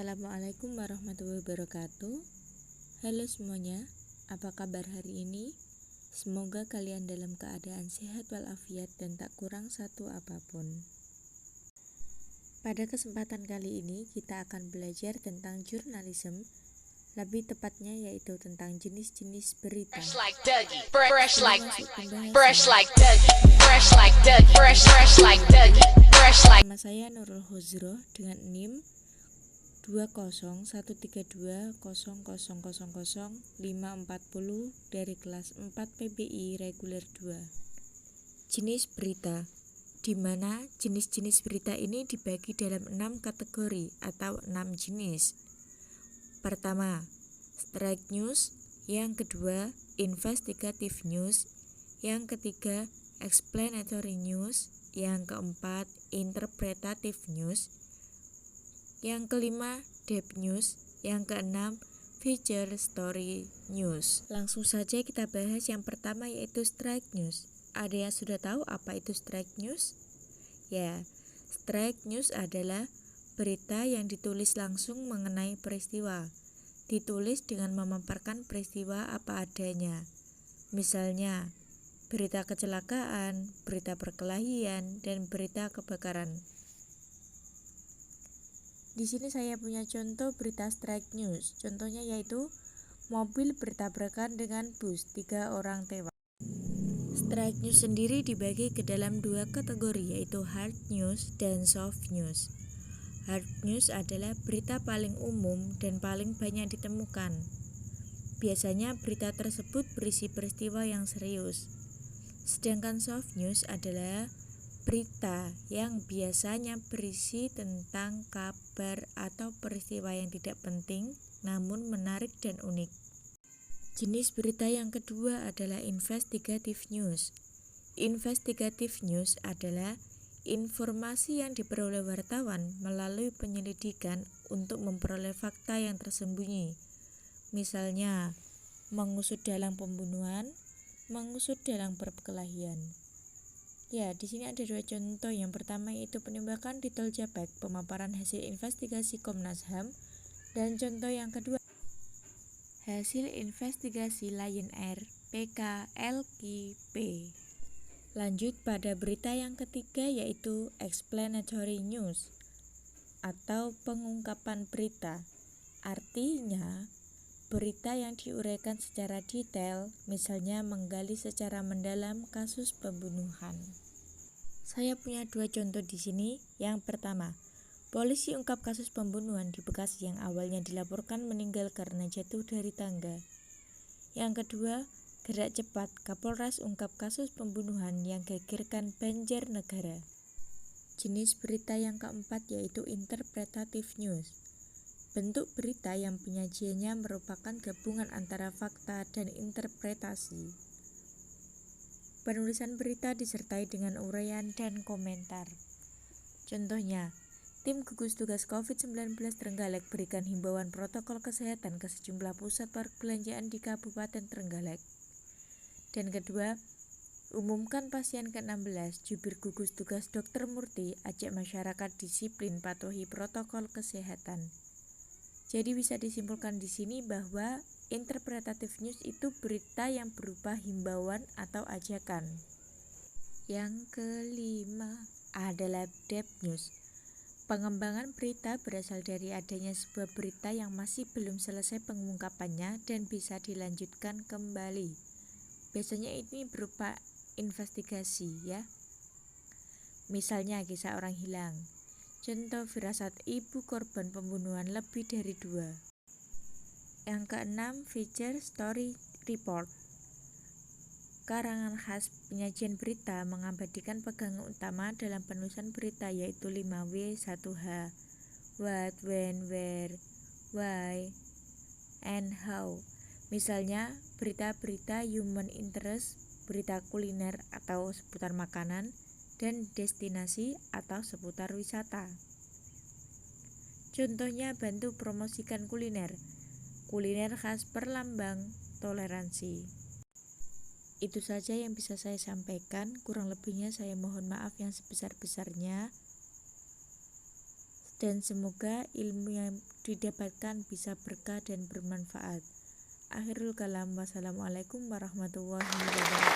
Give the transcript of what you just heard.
Assalamualaikum warahmatullahi wabarakatuh. Halo semuanya, apa kabar hari ini? Semoga kalian dalam keadaan sehat walafiat dan tak kurang satu apapun. Pada kesempatan kali ini kita akan belajar tentang jurnalisme, lebih tepatnya yaitu tentang jenis-jenis berita. Nama saya Nurul Huzroh dengan NIM 2013200000540 dari kelas 4 PBI reguler 2. Jenis berita, di mana jenis-jenis berita ini dibagi dalam 6 kategori atau 6 jenis. Pertama, straight news, yang kedua, investigative news, yang ketiga, explanatory news, yang keempat, interpretative news, yang kelima, depth news, yang keenam, feature story news. Langsung saja kita bahas yang pertama yaitu straight news. Ada yang sudah tahu apa itu straight news? Ya, straight news adalah berita yang ditulis langsung mengenai peristiwa. Ditulis dengan memaparkan peristiwa apa adanya. Misalnya, berita kecelakaan, berita perkelahian, dan berita kebakaran. Di sini saya punya contoh berita straight news. Contohnya yaitu mobil bertabrakan dengan bus, 3 orang tewas. Straight news sendiri dibagi ke dalam 2 kategori yaitu hard news dan soft news. Hard news adalah berita paling umum dan paling banyak ditemukan. Biasanya berita tersebut berisi peristiwa yang serius. Sedangkan soft news adalah berita yang biasanya berisi tentang kabar atau peristiwa yang tidak penting namun menarik dan unik. Jenis berita yang kedua adalah investigative news. Investigative news adalah informasi yang diperoleh wartawan melalui penyelidikan untuk memperoleh fakta yang tersembunyi. Misalnya, mengusut dalang pembunuhan, mengusut dalang perkelahian. Ya, di sini ada 2 contoh. Yang pertama yaitu penembakan di Tol Japek, pemaparan hasil investigasi Komnas HAM, dan contoh yang kedua hasil investigasi Lion Air PKLKP. Lanjut pada berita yang ketiga yaitu explanatory news atau pengungkapan berita. Artinya, berita yang diuraikan secara detail, misalnya menggali secara mendalam kasus pembunuhan. Saya punya 2 contoh di sini. Yang pertama, polisi ungkap kasus pembunuhan di Bekasi yang awalnya dilaporkan meninggal karena jatuh dari tangga. Yang kedua, gerak cepat, Kapolres ungkap kasus pembunuhan yang gegerkan Banjarnegara. Jenis berita yang keempat yaitu interpretative news. Bentuk berita yang penyajiannya merupakan gabungan antara fakta dan interpretasi. Penulisan berita disertai dengan uraian dan komentar. Contohnya, tim gugus tugas COVID-19 Trenggalek berikan himbauan protokol kesehatan ke sejumlah pusat perbelanjaan di Kabupaten Trenggalek. Dan kedua, umumkan pasien ke-16, jubir gugus tugas Dr. Murti ajak masyarakat disiplin patuhi protokol kesehatan. Jadi bisa disimpulkan di sini bahwa interpretative news itu berita yang berupa himbauan atau ajakan. Yang kelima adalah depth news. Pengembangan berita berasal dari adanya sebuah berita yang masih belum selesai pengungkapannya dan bisa dilanjutkan kembali. Biasanya ini berupa investigasi ya. Misalnya kisah orang hilang. Contoh firasat ibu korban pembunuhan lebih dari 2. Yang keenam, feature story report. Karangan khas penyajian berita mengabadikan pegangan utama dalam penulisan berita yaitu 5W, 1H. What, when, where, why, and how. Misalnya, berita-berita human interest, berita kuliner atau seputar makanan, dan destinasi atau seputar wisata. Contohnya bantu promosikan kuliner khas perlambang toleransi. Itu saja yang bisa saya sampaikan, kurang lebihnya saya mohon maaf yang sebesar-besarnya. dan semoga ilmu yang didapatkan bisa berkah dan bermanfaat. Akhirul kalam, wassalamualaikum warahmatullahi wabarakatuh.